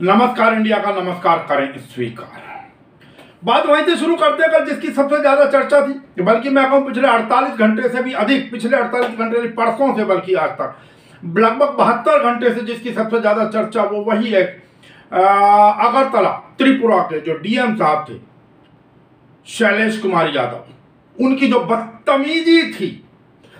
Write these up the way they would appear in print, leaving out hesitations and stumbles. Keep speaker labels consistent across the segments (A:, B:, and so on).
A: नमस्कार इंडिया का नमस्कार करें स्वीकार। बात वहीं से शुरू करते हैं कल जिसकी सबसे ज्यादा चर्चा थी, बल्कि मैं कहूं पिछले 48 घंटे से भी अधिक, पिछले 48 घंटे परसों से बल्कि आज तक लगभग 72 घंटे से जिसकी सबसे ज्यादा चर्चा वो वही है अगरतला त्रिपुरा के जो डीएम साहब थे शैलेश कुमार यादव, उनकी जो बदतमीजी थी।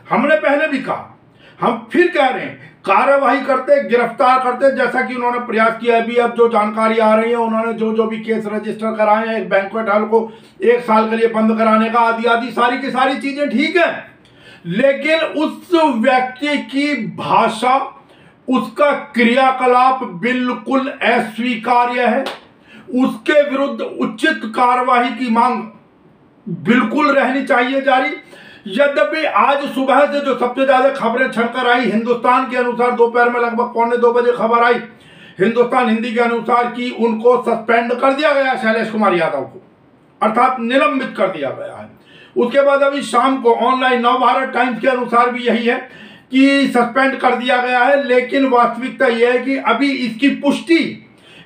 A: हमने पहले भी कहा, हम फिर कह रहे हैं, कार्यवाही करते, गिरफ्तार करते, जैसा कि उन्होंने प्रयास किया। अभी अब जो जानकारी आ रही है, उन्होंने जो भी केस रजिस्टर कराए हैं, एक बैंक्वेट हॉल को 1 साल के लिए बंद कराने का, आदि आदि सारी की सारी चीजें ठीक है, लेकिन उस व्यक्ति की भाषा, उसका क्रियाकलाप बिल्कुल अस्वीकार्य है। उसके विरुद्ध उचित कार्रवाई की मांग बिल्कुल रहनी चाहिए जारी। यद्यपि आज सुबह से जो सबसे ज्यादा खबरें छनकर आई, हिंदुस्तान के अनुसार दोपहर में लगभग 1:45 बजे खबर आई हिंदुस्तान हिंदी के अनुसार कि उनको सस्पेंड कर दिया गया शैलेश कुमार यादव को, अर्थात निलंबित कर दिया गया है। उसके बाद अभी शाम को ऑनलाइन नवभारत टाइम्स के अनुसार भी यही है कि सस्पेंड कर दिया गया है। लेकिन वास्तविकता यह है कि अभी इसकी पुष्टि,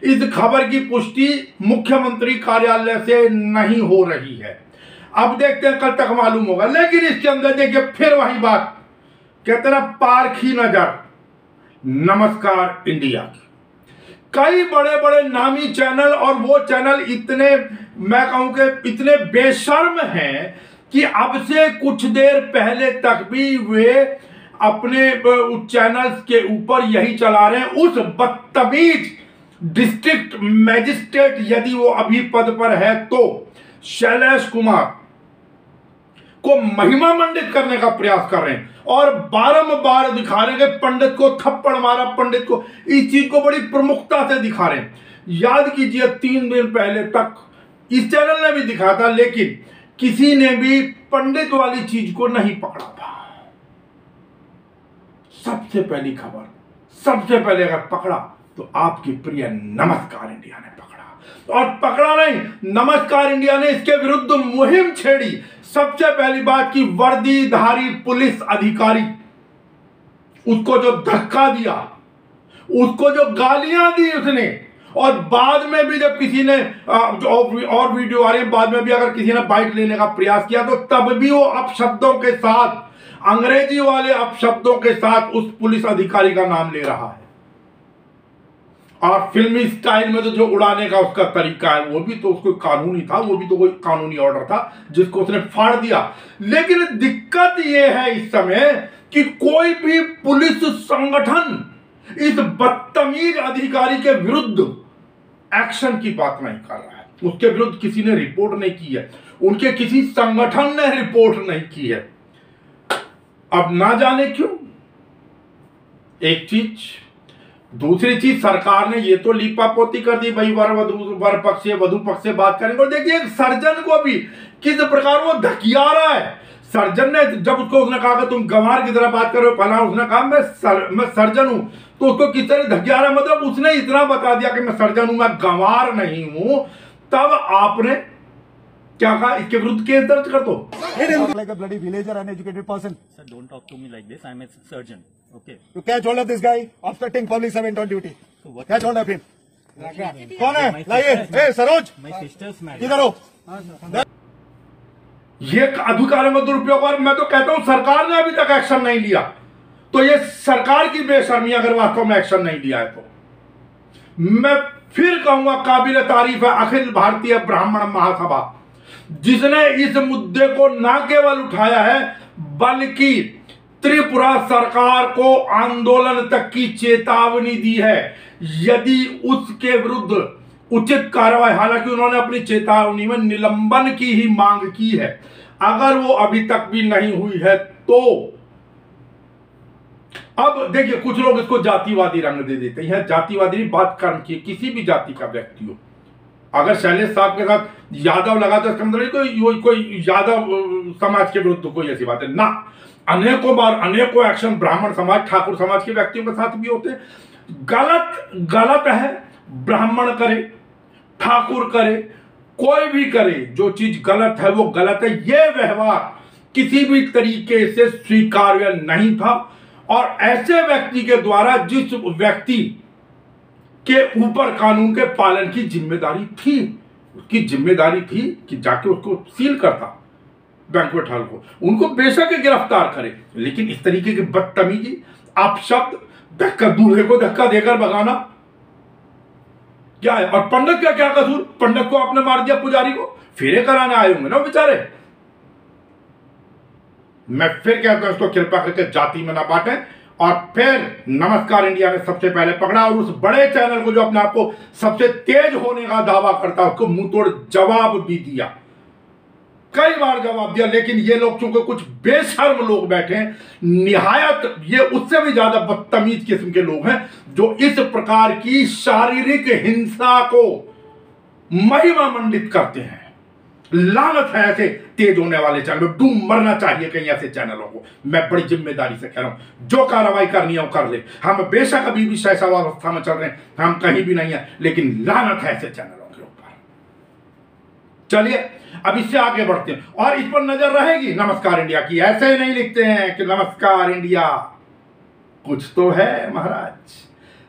A: इस खबर की पुष्टि मुख्यमंत्री कार्यालय से नहीं हो रही है। अब देखते हैं, कल तक मालूम होगा। लेकिन इसके अंदर देखिए फिर वही बात, कहते ना पारखी नजर नमस्कार इंडिया की। कई बड़े बड़े नामी चैनल, और वो चैनल इतने, मैं कहूं कि इतने बेशर्म हैं कि अब से कुछ देर पहले तक भी वे अपने चैनल्स के ऊपर यही चला रहे हैं। उस बदतमीज डिस्ट्रिक्ट मैजिस्ट्रेट, यदि वो अभी पद पर है तो, शैलेश कुमार को महिमा मंडित करने का प्रयास कर रहे हैं और बारंबार दिखा रहे हैं कि पंडित को थप्पड़ मारा, पंडित को, इस चीज को बड़ी प्रमुखता से दिखा रहे हैं। याद कीजिए 3 दिन पहले तक इस चैनल ने भी दिखाया था, लेकिन किसी ने भी पंडित वाली चीज को नहीं पकड़ा था। सबसे पहली खबर, सबसे पहले अगर पकड़ा तो आपकी प्रिय नमस्कार इंडिया ने पकड़ा, और पकड़ा नहीं, नमस्कार इंडिया ने इसके विरुद्ध मुहिम छेड़ी। सबसे पहली बात की वर्दीधारी पुलिस अधिकारी, उसको जो धक्का दिया, उसको जो गालियां दी उसने, और बाद में भी जब किसी ने और वीडियो आ रही है, बाद में भी अगर किसी ने बाइट लेने का प्रयास किया तो तब भी वो अपशब्दों के साथ, अंग्रेजी वाले अपशब्दों के साथ उस पुलिस अधिकारी का नाम ले रहा है। और फिल्मी स्टाइल में तो जो उड़ाने का उसका तरीका है, वो भी तो उसको कानूनी था, वो भी तो कोई कानूनी ऑर्डर था जिसको उसने फाड़ दिया। लेकिन दिक्कत यह है इस समय कि कोई भी पुलिस संगठन इस बदतमीज अधिकारी के विरुद्ध एक्शन की बात नहीं कर रहा है। उसके विरुद्ध किसी ने रिपोर्ट नहीं की है, उनके किसी संगठन ने रिपोर्ट नहीं की है। अब ना जाने क्यों, एक चीज। दूसरी चीज, सरकार ने ये तो लीपापोती कर दी, भाई वर पक्ष से वधु पक्ष से बात करेंगे। और देखिए एक सर्जन को भी किस प्रकार वो धकिया रहा है। सर्जन ने जब उसको उसने कहा कि तुम गंवार की तरह बात करो, पहला उसने कहा मैं सर्जन हूं, तो उसको किस तरह धकिया रहा है, मतलब उसने इतना बता दिया कि मैं सर्जन हूं, मैं गंवार नहीं हूं। तब आपने क्या कहा, इसके विरुद्ध केस दर्ज कर दो।
B: Like a bloody villager, uneducated person.
C: Sir, don't talk to me like this. I'm a surgeon. Okay.
B: You catch hold of this guy, obstructing public servant on duty.
C: So what?
B: Catch hold of him. कौन है? लाइए, ए Saroj,
C: My sister's married.
B: इधर हो।
A: ये अधिकारों का दुरुपयोग, और मैं तो कहता हूं सरकार ने अभी तक एक्शन नहीं लिया, तो ये सरकार की बेशर्मी अगर वास्तव में एक्शन नहीं लिया है तो। मैं फिर कहूंगा काबिल तारीफ है अखिल भारतीय ब्राह्मण महासभा, जिसने इस मुद्दे को न केवल उठाया है बल्कि त्रिपुरा सरकार को आंदोलन तक की चेतावनी दी है यदि उसके विरुद्ध उचित कार्रवाई। हालांकि उन्होंने अपनी चेतावनी में निलंबन की ही मांग की है। अगर वो अभी तक भी नहीं हुई है तो अब देखिए, कुछ लोग इसको जातिवादी रंग दे देते हैं। जातिवादी बात कर्म की, किसी भी जाति का व्यक्ति हो, अगर शैलेश साहब के साथ यादव लगा तो इसका मतलब कोई यादव समाज के विरुद्ध कोई ऐसी बात है ना। अनेकों बार अनेकों एक्शन ब्राह्मण समाज, ठाकुर समाज के व्यक्तियों के साथ भी होते हैं। गलत है, ब्राह्मण करे, ठाकुर करे, कोई भी करे, जो चीज गलत है वो गलत है। ये व्यवहार किसी भी तरीके से स्वीकार्य नहीं था। और ऐसे व्यक्ति के द्वारा, जिस व्यक्ति के ऊपर कानून के पालन की जिम्मेदारी थी। उसकी जिम्मेदारी थी कि जाके उसको सील करता बैंक्वेट हॉल को, उनको बेशक गिरफ्तार करे, लेकिन इस तरीके की बदतमीजी, अपशब्द, धक्का, दूल्हे को धक्का देकर भगाना क्या है? और पंडित का क्या कसूर? पंडित को आपने मार दिया, पुजारी को फेरे कराने आए होंगे ना बेचारे। मैं फिर कहता हूं, इसको कृपा करके जाति में ना बांटें। और फिर नमस्कार इंडिया ने सबसे पहले पकड़ा और उस बड़े चैनल को जो अपने आप को सबसे तेज होने का दावा करता है, उसको मुंह तोड़ जवाब भी दिया, कई बार जवाब दिया। लेकिन ये लोग चूंकि कुछ बेशर्म लोग बैठे हैं, निहायत ये उससे भी ज्यादा बदतमीज किस्म के लोग हैं जो इस प्रकार की शारीरिक हिंसा को महिमा मंडित करते हैं। लानत है ऐसे तेज होने वाले चैनल, डूब मरना चाहिए कहीं ऐसे चैनलों को। मैं बड़ी जिम्मेदारी से कह रहा हूं, जो कार्रवाई करनी है वो कर ले। हम बेशक अभी भी शैशवावस्था में चल रहे हैं, हम कहीं भी नहीं है, लेकिन लानत है ऐसे चैनलों के ऊपर। चलिए अब इससे आगे बढ़ते हैं और इस पर नजर रहेगी नमस्कार इंडिया की। ऐसे ही नहीं लिखते हैं कि नमस्कार इंडिया, कुछ तो है महाराज।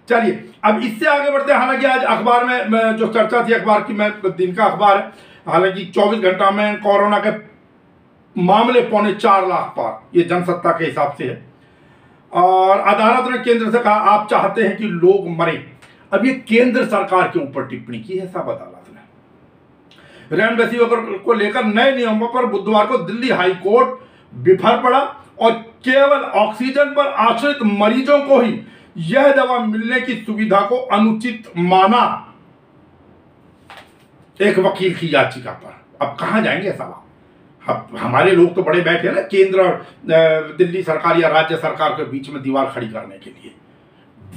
A: चलिए अब इससे आगे बढ़ते हैं। हालांकि आज अखबार में जो चर्चा थी, अखबार की, मैं दिन का अखबार है, हालांकि 24 घंटा में कोरोना के मामले 4.25 लाख पार, ये जनसत्ता के हिसाब से है। और अदालत ने केंद्र से कहा आप चाहते हैं कि लोग मरे। अब ये केंद्र सरकार के ऊपर टिप्पणी की है सब अदालत ने। रेमडेसिविर को लेकर नए नियमों पर बुधवार को दिल्ली हाई कोर्ट विफल पड़ा और केवल ऑक्सीजन पर आश्रित मरीजों को ही यह दवा मिलने की सुविधा को अनुचित माना, एक वकील की याचिका पर। अब कहां जाएंगे सवाल? हमारे लोग तो बड़े बैठे हैं ना केंद्र और दिल्ली सरकार या राज्य सरकार के बीच में दीवार खड़ी करने के लिए।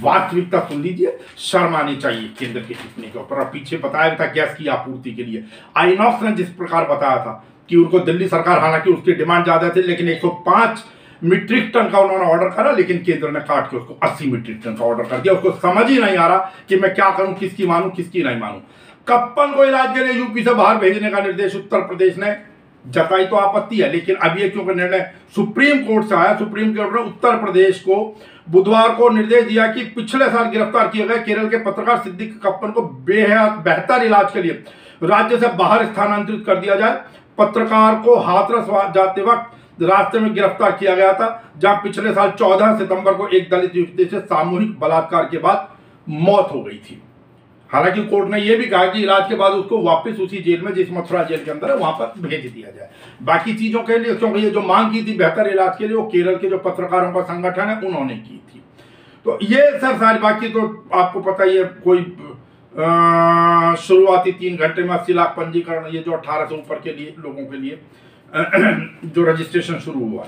A: वास्तविकता सुन लीजिए, शर्म आनी चाहिए केंद्र की टिप्पणी के ऊपर। और पीछे बताया था गैस की आपूर्ति के लिए आइनॉक्स ने जिस प्रकार बताया था कि उनको दिल्ली सरकार, हालांकि उसकी डिमांड ज्यादा थी, लेकिन 105 मीट्रिक टन का उन्होंने ऑर्डर करा, लेकिन केंद्र ने काट के उसको 80 मीट्रिक टन का ऑर्डर कर दिया। उसको समझ ही नहीं आ रहा कि मैं क्या करूं, किसकी मानूं किसकी नहीं मानूं। कप्पन को इलाज के लिए यूपी से बाहर भेजने का निर्देश उत्तर प्रदेश ने जताई तो आपत्ति है, लेकिन अब ये क्योंकि निर्णय सुप्रीम कोर्ट से आया, सुप्रीम कोर्ट ने उत्तर प्रदेश को बुधवार को निर्देश दिया कि पिछले साल गिरफ्तार किए गए केरल के पत्रकार सिद्दीक कप्पन को बेहतर इलाज के लिए राज्य से बाहर स्थानांतरित कर दिया जाए। पत्रकार को हाथरस जाते वक्त रास्ते में गिरफ्तार किया गया था, जहां पिछले साल 14 सितंबर को एक दलित युवती से सामूहिक बलात्कार के बाद मौत हो गई थी। हालांकि कोर्ट ने यह भी कहा कि इलाज के बाद उसको वापस उसी जेल में, जिस मथुरा जेल के अंदर है, वहां पर भेज दिया जाए। बाकी चीजों के लिए, क्योंकि ये जो मांग की थी बेहतर इलाज के लिए, वो केरल के जो पत्रकारों का संगठन है उन्होंने की थी। तो ये सर सारी, बाकी तो आपको पता ही है, कोई शुरुआती 3 घंटे में 80 लाख पंजीकरण, ये जो 18 से ऊपर के लिए लोगों के लिए जो रजिस्ट्रेशन शुरू हुआ।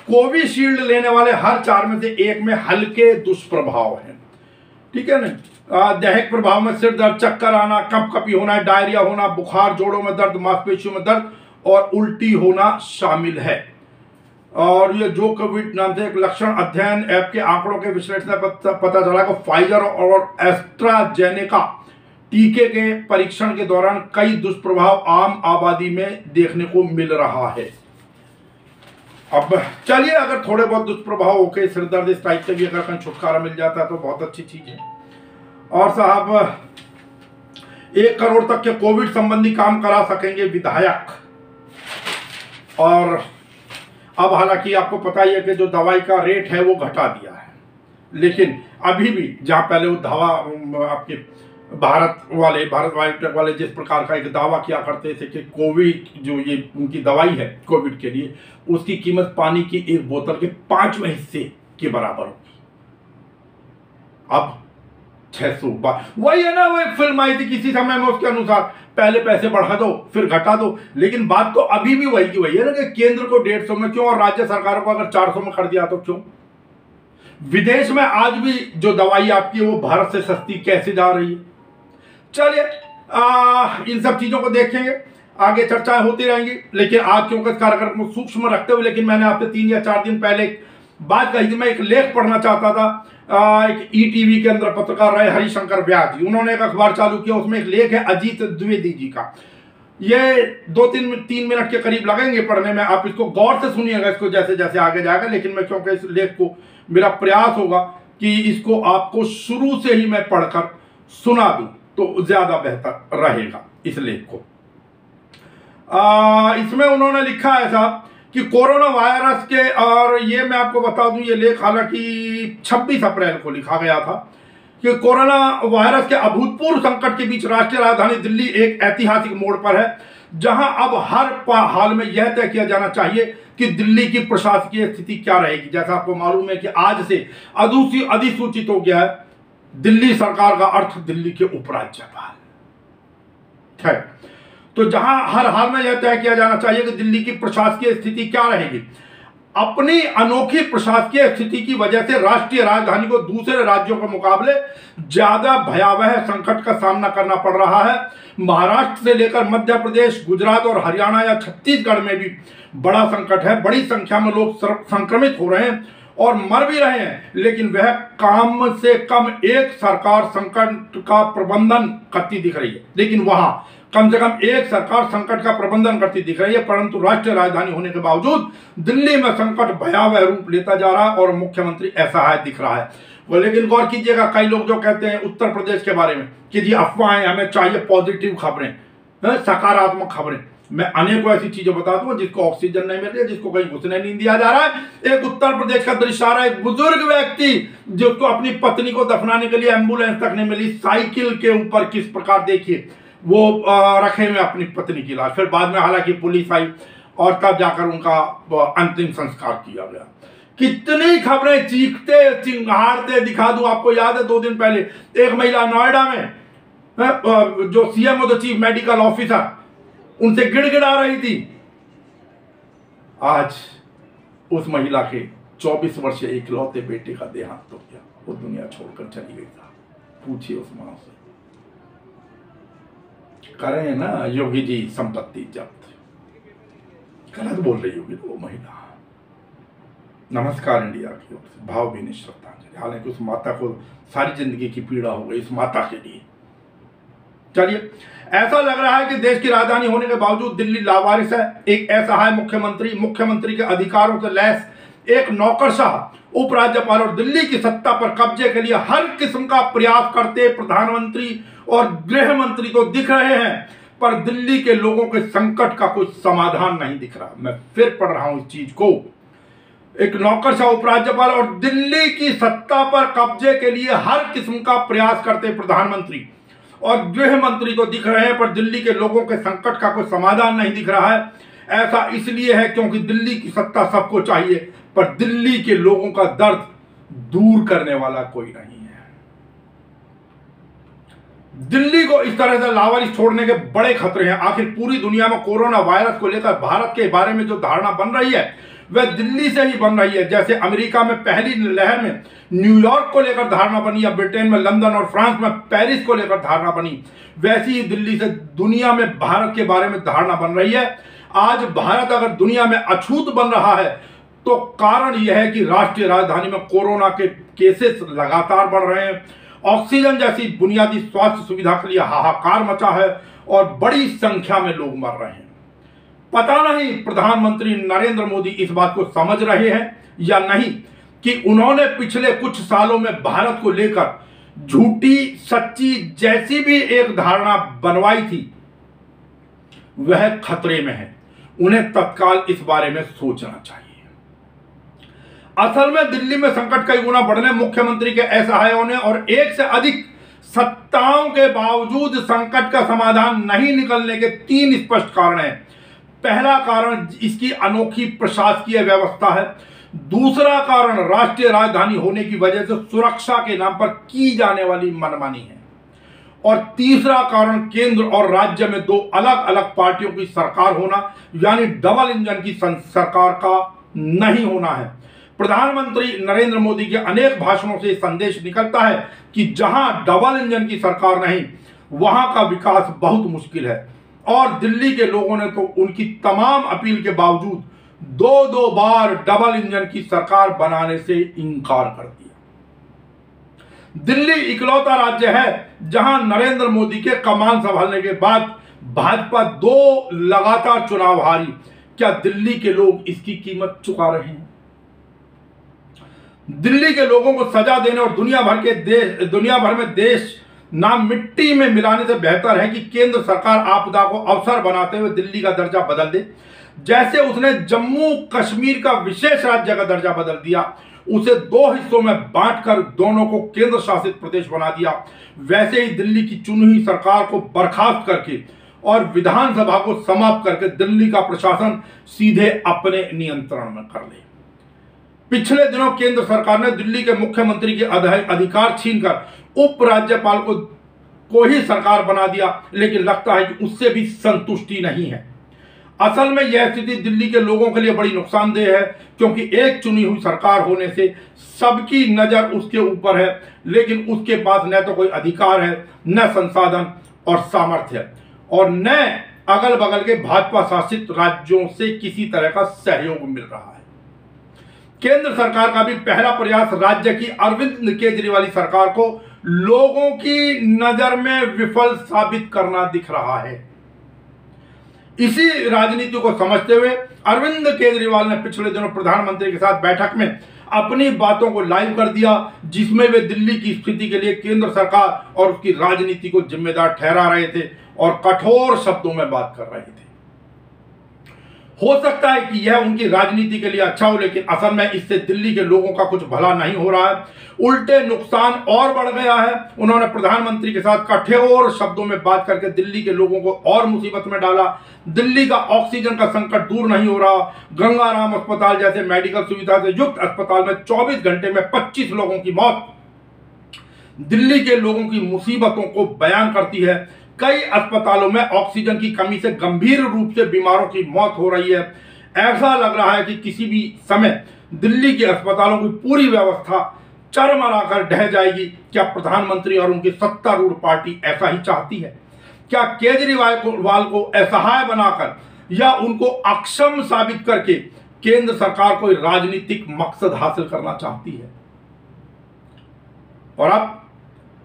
A: कोविशील्ड लेने वाले हर 4 में से 1 में हल्के दुष्प्रभाव हैं, ठीक है ना। दैहिक प्रभाव में सिर दर्द, चक्कर आना, कपकपी होना, डायरिया होना, बुखार, जोड़ों में दर्द, मांसपेशियों में दर्द और उल्टी होना शामिल है। और ये जो कोविड नाम से एक लक्षण अध्ययन ऐप के आंकड़ों के विश्लेषण से पता चला कि फाइजर और एस्ट्राजेनेका टीके के परीक्षण के दौरान कई दुष्प्रभाव आम आबादी में देखने को मिल रहा है। अब चलिए, अगर थोड़े बहुत दुष्प्रभाव होके सिर दर्द इस टाइप से भी अगर कहीं छुटकारा मिल जाता है तो बहुत अच्छी चीज है। और साहब 1 करोड़ तक के कोविड संबंधी काम करा सकेंगे विधायक। और अब हालांकि आपको पता ही है कि जो दवाई का रेट है वो घटा दिया है, लेकिन अभी भी जहां पहले वो दवा आपके भारत बायोटेक वाले जिस प्रकार का एक दावा किया करते थे कि कोविड जो ये उनकी दवाई है कोविड के लिए, उसकी कीमत पानी की 1 बोतल के 5वें हिस्से के बराबर होगी। अब 600, वही है ना, वो एक फिल्म आई थी किसी समय में, उसके अनुसार पहले पैसे बढ़ा दो फिर घटा दो। लेकिन बात तो अभी भी वही की वही है ना कि केंद्र को 150 में क्यों और राज्य सरकारों को अगर 400 में कर दिया तो क्यों। विदेश में आज भी जो दवाई आपकी है वो भारत से सस्ती कैसे जा रही है। चलिए इन सब चीजों को देखेंगे, आगे चर्चाएं होती रहेंगी। लेकिन आज क्योंकि इस कार्यक्रम को सूक्ष्म रखते हुए, लेकिन मैंने आपसे 3 या 4 दिन पहले एक बात कही थी, मैं एक लेख पढ़ना चाहता था। एक ईटीवी के अंदर पत्रकार रहे हरिशंकर व्यास जी, उन्होंने एक अखबार चालू किया, उसमें एक लेख है अजीत द्विवेदी जी का। ये 2-3 मिनट के करीब लगेंगे पढ़ने में, आप इसको गौर से सुनिएगा इसको जैसे जैसे आगे जाएगा। लेकिन मैं क्योंकि इस लेख को, मेरा प्रयास होगा कि इसको आपको शुरू से ही मैं पढ़कर सुना दूं तो ज्यादा बेहतर रहेगा इस लेख को। इसमें उन्होंने लिखा है साहब कि कोरोना वायरस के, और ये मैं आपको बता दूं, ये लेख हालांकि 26 अप्रैल को लिखा गया था कि कोरोना वायरस के अभूतपूर्व संकट के बीच राष्ट्रीय राजधानी दिल्ली एक ऐतिहासिक मोड़ पर है, जहां अब हर हाल में यह तय किया जाना चाहिए कि दिल्ली की प्रशासकीय स्थिति क्या रहेगी। जैसा आपको मालूम है कि आज से अधिसूचित हो गया है दिल्ली सरकार का अर्थ दिल्ली के उपराज्यपाल है। तो जहां हर हाल में यह तय किया जाना चाहिए कि दिल्ली की प्रशासकीय स्थिति क्या रहेगी। अपनी अनोखी प्रशासकीय स्थिति की वजह से राष्ट्रीय राजधानी को दूसरे राज्यों के मुकाबले ज्यादा भयावह संकट का सामना करना पड़ रहा है। महाराष्ट्र से लेकर मध्य प्रदेश, गुजरात और हरियाणा या छत्तीसगढ़ में भी बड़ा संकट है। बड़ी संख्या में लोग संक्रमित हो रहे हैं और मर भी रहे हैं, लेकिन वह कम से कम एक सरकार संकट का प्रबंधन करती दिख रही है। लेकिन वहां कम से कम एक सरकार संकट का प्रबंधन करती दिख रही है, परंतु राष्ट्रीय राजधानी होने के बावजूद दिल्ली में संकट भयावह रूप लेता जा रहा है और मुख्यमंत्री असहाय दिख रहा है। लेकिन गौर कीजिएगा, कई लोग जो कहते हैं उत्तर प्रदेश के बारे में कि जी अफवाहें, हमें चाहिए पॉजिटिव खबरें, सकारात्मक खबरें। मैं अनेकों ऐसी चीजें बताता हूं जिसको ऑक्सीजन नहीं मिल रही है, जिसको कहीं घुसने नहीं दिया जा रहा है। एक उत्तर प्रदेश का दृश्य आ रहा है, एक बुजुर्ग व्यक्ति जिसको अपनी पत्नी को दफनाने के लिए एम्बुलेंस तक नहीं मिली, साइकिल के ऊपर किस प्रकार देखिए वो रखे हुए अपनी पत्नी की लाश। फिर बाद में हालांकि पुलिस आई और तब जाकर उनका अंतिम संस्कार किया गया। कितनी खबरें चीखते चिंगाड़ते दिखा दूं आपको। याद है 2 दिन पहले एक महिला नोएडा में जो CM the chief medical officer, उनसे गिड़गिड़ा रही थी। आज उस महिला के 24 वर्षीय इकलौते बेटे का देहांत हो गया, वो दुनिया छोड़कर चली गई था। पूछिए उस मां से, करें ना योगी जी संपत्ति जब्त। गलत बोल रही होगी वो महिला। नमस्कार इंडिया की ओर से भावभीनी श्रद्धांजलि। हालांकि उस माता को सारी जिंदगी की पीड़ा हो गई, इस माता के लिए। चलिए, ऐसा लग रहा है कि देश की राजधानी होने के बावजूद दिल्ली लावारिस है। एक असहाय मुख्यमंत्री के अधिकारों से लैस एक नौकरशाह उपराज्यपाल और दिल्ली की सत्ता पर कब्जे के लिए हर किस्म का प्रयास करते प्रधानमंत्री और गृह मंत्री तो दिख रहे हैं, पर दिल्ली के लोगों के संकट का कोई समाधान नहीं दिख रहा। मैं फिर पढ़ रहा हूं इस चीज को। एक नौकरशाह उपराज्यपाल और दिल्ली की सत्ता पर कब्जे के लिए हर किस्म का प्रयास करते प्रधानमंत्री और गृह मंत्री तो दिख रहे हैं, पर दिल्ली के लोगों के संकट का कोई समाधान नहीं दिख रहा है। ऐसा इसलिए है क्योंकि दिल्ली की सत्ता सबको चाहिए, पर दिल्ली के लोगों का दर्द दूर करने वाला कोई नहीं है। दिल्ली को इस तरह से लावारिस छोड़ने के बड़े खतरे हैं। आखिर पूरी दुनिया में कोरोना वायरस को लेकर भारत के बारे में जो धारणा बन रही है वह दिल्ली से ही बन रही है। जैसे अमेरिका में पहली लहर में न्यूयॉर्क को लेकर धारणा बनी, या ब्रिटेन में लंदन और फ्रांस में पेरिस को लेकर धारणा बनी, वैसी ही दिल्ली से दुनिया में भारत के बारे में धारणा बन रही है। आज भारत अगर दुनिया में अछूत बन रहा है तो कारण यह है कि राष्ट्रीय राजधानी में कोरोना के केसेस लगातार बढ़ रहे हैं। ऑक्सीजन जैसी बुनियादी स्वास्थ्य सुविधा के लिए हाहाकार मचा है और बड़ी संख्या में लोग मर रहे हैं। पता नहीं प्रधानमंत्री नरेंद्र मोदी इस बात को समझ रहे हैं या नहीं कि उन्होंने पिछले कुछ सालों में भारत को लेकर झूठी सच्ची जैसी भी एक धारणा बनवाई थी वह खतरे में है। उन्हें तत्काल इस बारे में सोचना चाहिए। असल में दिल्ली में संकट कई गुना बढ़ने, मुख्यमंत्री के असहाय होने और एक से अधिक सत्ताओं के बावजूद संकट का समाधान नहीं निकलने के 3 स्पष्ट कारण हैं। पहला कारण इसकी अनोखी प्रशासकीय व्यवस्था है। दूसरा कारण राष्ट्रीय राजधानी होने की वजह से सुरक्षा के नाम पर की जाने वाली मनमानी है। और तीसरा कारण केंद्र और राज्य में 2 अलग अलग पार्टियों की सरकार होना, यानी डबल इंजन की सरकार का नहीं होना है। प्रधानमंत्री नरेंद्र मोदी के अनेक भाषणों से संदेश निकलता है कि जहां डबल इंजन की सरकार नहीं वहां का विकास बहुत मुश्किल है। और दिल्ली के लोगों ने तो उनकी तमाम अपील के बावजूद 2 बार डबल इंजन की सरकार बनाने से इंकार कर दिया। दिल्ली इकलौता राज्य है जहां नरेंद्र मोदी के कमान संभालने के बाद भाजपा 2 लगातार चुनाव हारी। क्या दिल्ली के लोग इसकी कीमत चुका रहे हैं? दिल्ली के लोगों को सजा देने और दुनिया भर में देश नाम मिट्टी में मिलाने से बेहतर है कि केंद्र सरकार आपदा को अवसर बनाते हुए दिल्ली का दर्जा बदल दे। जैसे उसने जम्मू कश्मीर का विशेष राज्य का दर्जा बदल दिया, उसे 2 हिस्सों में बांटकर दोनों को केंद्र शासित प्रदेश बना दिया, वैसे ही दिल्ली की चुनी हुई सरकार को बर्खास्त करके और विधानसभा को समाप्त करके दिल्ली का प्रशासन सीधे अपने नियंत्रण में कर ले। पिछले दिनों केंद्र सरकार ने दिल्ली के मुख्यमंत्री के अधिकार छीनकर उपराज्यपाल को ही सरकार बना दिया, लेकिन लगता है कि उससे भी संतुष्टि नहीं है। असल में यह स्थिति दिल्ली के लोगों के लिए बड़ी नुकसानदेह है, क्योंकि एक चुनी हुई सरकार होने से सबकी नजर उसके ऊपर है, लेकिन उसके पास न तो कोई अधिकार है, न संसाधन और सामर्थ्य, और न अगल बगल के भाजपा शासित राज्यों से किसी तरह का सहयोग मिल रहा है। केंद्र सरकार का भी पहला प्रयास राज्य की अरविंद केजरीवाल सरकार को लोगों की नजर में विफल साबित करना दिख रहा है। इसी राजनीति को समझते हुए अरविंद केजरीवाल ने पिछले दिनों प्रधानमंत्री के साथ बैठक में अपनी बातों को लाइव कर दिया, जिसमें वे दिल्ली की स्थिति के लिए केंद्र सरकार और उसकी राजनीति को जिम्मेदार ठहरा रहे थे और कठोर शब्दों में बात कर रहे थे। हो सकता है कि यह उनकी राजनीति के लिए अच्छा हो, लेकिन असल में इससे दिल्ली के लोगों का कुछ भला नहीं हो रहा है, उल्टे नुकसान और बढ़ गया है। उन्होंने प्रधानमंत्री के साथ कठोर शब्दों में बात करके दिल्ली के लोगों को और मुसीबत में डाला। दिल्ली का ऑक्सीजन का संकट दूर नहीं हो रहा। गंगाराम अस्पताल जैसे मेडिकल सुविधा से युक्त अस्पताल में 24 घंटे में 25 लोगों की मौत दिल्ली के लोगों की मुसीबतों को बयान करती है। कई अस्पतालों में ऑक्सीजन की कमी से गंभीर रूप से बीमारों की मौत हो रही है। ऐसा लग रहा है कि किसी भी समय दिल्ली के अस्पतालों की पूरी व्यवस्था चरमराकर ढह जाएगी। क्या प्रधानमंत्री और उनकी सत्तारूढ़ पार्टी ऐसा ही चाहती है? क्या केजरीवाल को असहाय बनाकर या उनको अक्षम साबित करके केंद्र सरकार कोई राजनीतिक मकसद हासिल करना चाहती है? और अब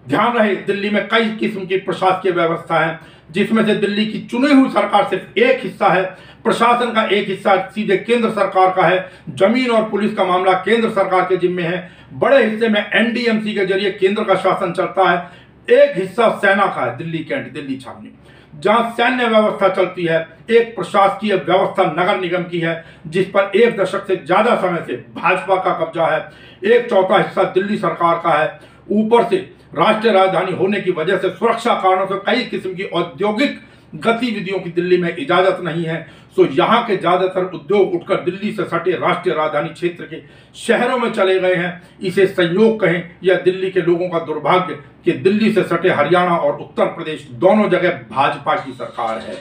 A: ध्यान रहे, दिल्ली में कई किस्म की प्रशासकीय व्यवस्था है, जिसमें से दिल्ली की चुनी हुई सरकार सिर्फ एक हिस्सा है। प्रशासन का एक हिस्सा सीधे केंद्र सरकार का है। जमीन और पुलिस का मामला केंद्र सरकार के जिम्मे है। बड़े हिस्से में एनडीएमसी के जरिए केंद्र का शासन चलता है। एक हिस्सा सेना का है, दिल्ली कैंट, दिल्ली छावनी, जहां सैन्य व्यवस्था चलती है। एक प्रशासकीय व्यवस्था नगर निगम की है, जिस पर 1 दशक से ज्यादा समय से भाजपा का कब्जा है। 1/4 हिस्सा दिल्ली सरकार का है। ऊपर से राष्ट्रीय राजधानी होने की वजह से सुरक्षा कारणों से कई किस्म की औद्योगिक गतिविधियों की दिल्ली में इजाजत नहीं है। सो यहाँ के ज्यादातर उद्योग उठकर दिल्ली से सटे राष्ट्रीय राजधानी क्षेत्र के शहरों में चले गए हैं। इसे संयोग कहें या दिल्ली के लोगों का दुर्भाग्य कि दिल्ली से सटे हरियाणा और उत्तर प्रदेश दोनों जगह भाजपा की सरकार है।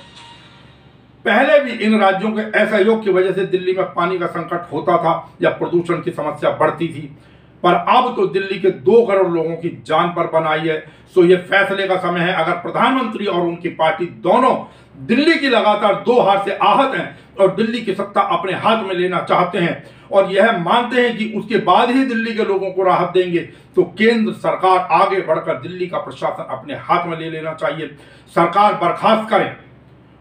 A: पहले भी इन राज्यों के असहयोग की वजह से दिल्ली में पानी का संकट होता था या प्रदूषण की समस्या बढ़ती थी, पर अब तो दिल्ली के 2 करोड़ लोगों की जान पर बनाई है। सो ये फैसले का समय है। अगर प्रधानमंत्री और उनकी पार्टी दोनों दिल्ली की लगातार 2 हार से आहत हैं और दिल्ली की सत्ता अपने हाथ में लेना चाहते हैं और यह मानते हैं कि उसके बाद ही दिल्ली के लोगों को राहत देंगे, तो केंद्र सरकार आगे बढ़कर दिल्ली का प्रशासन अपने हाथ में ले लेना चाहिए। सरकार बर्खास्त करें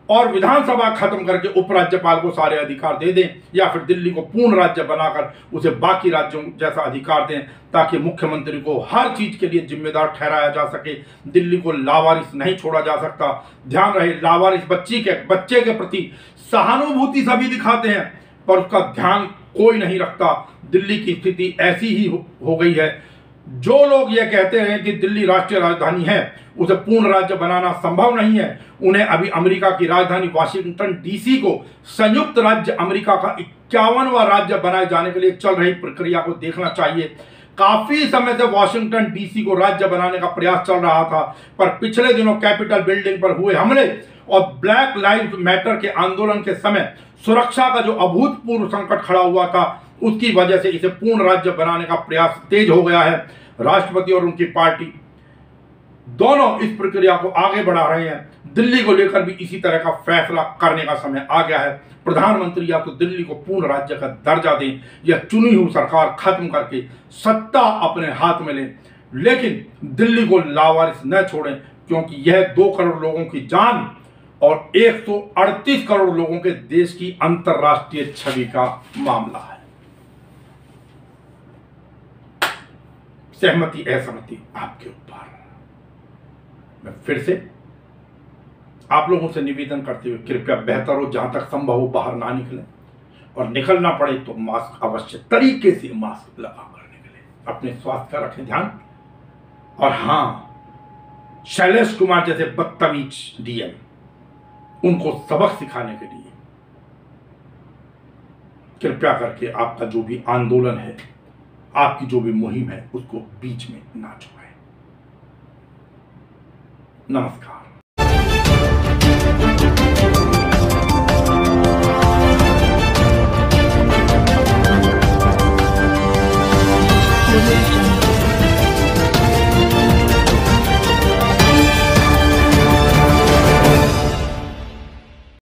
A: और विधानसभा खत्म करके उपराज्यपाल को सारे अधिकार दे दें, या फिर दिल्ली को पूर्ण राज्य बनाकर उसे बाकी राज्यों जैसा अधिकार दें, ताकि मुख्यमंत्री को हर चीज के लिए जिम्मेदार ठहराया जा सके। दिल्ली को लावारिस नहीं छोड़ा जा सकता। ध्यान रहे, लावारिस बच्चे के प्रति सहानुभूति सभी दिखाते हैं, पर उसका ध्यान कोई नहीं रखता। दिल्ली की स्थिति ऐसी ही हो गई है। जो लोग यह कहते हैं कि दिल्ली राष्ट्रीय राजधानी है, उसे पूर्ण राज्य बनाना संभव नहीं है। उन्हें अभी अमेरिका की राजधानी वाशिंगटन डीसी को संयुक्त राज्य अमेरिका का 51वां राज्य बनाए जाने के लिए चल रही प्रक्रिया को देखना चाहिए। काफी समय से वाशिंगटन डीसी को राज्य बनाने का प्रयास चल रहा था, पर पिछले दिनों कैपिटल बिल्डिंग पर हुए हमले और ब्लैक लाइव्स मैटर के आंदोलन के समय सुरक्षा का जो अभूतपूर्व संकट खड़ा हुआ था, उसकी वजह से इसे पूर्ण राज्य बनाने का प्रयास तेज हो गया है। राष्ट्रपति और उनकी पार्टी दोनों इस प्रक्रिया को आगे बढ़ा रहे हैं। दिल्ली को लेकर भी इसी तरह का फैसला करने का समय आ गया है। प्रधानमंत्री या तो दिल्ली को पूर्ण राज्य का दर्जा दें या चुनी हुई सरकार खत्म करके सत्ता अपने हाथ में लें, लेकिन दिल्ली को लावारिस न छोड़ें, क्योंकि यह 2 करोड़ लोगों की जान और 138 करोड़ लोगों के देश की अंतर्राष्ट्रीय छवि का मामला है। सहमति असहमति आपके ऊपर। मैं फिर से आप लोगों से निवेदन करते हुए कृपया बेहतर हो जहां तक संभव हो बाहर ना निकलें, और निकलना पड़े तो मास्क अवश्य तरीके से मास्क लगा कर निकलें। अपने स्वास्थ्य का रखें ध्यान। और हाँ, शैलेश कुमार जैसे बदतमीज डीएम, उनको सबक सिखाने के लिए कृपया करके आपका जो भी आंदोलन है, आपकी जो भी मुहिम है, उसको बीच में ना छुड़ाएं। नमस्कार।
D: Thank you.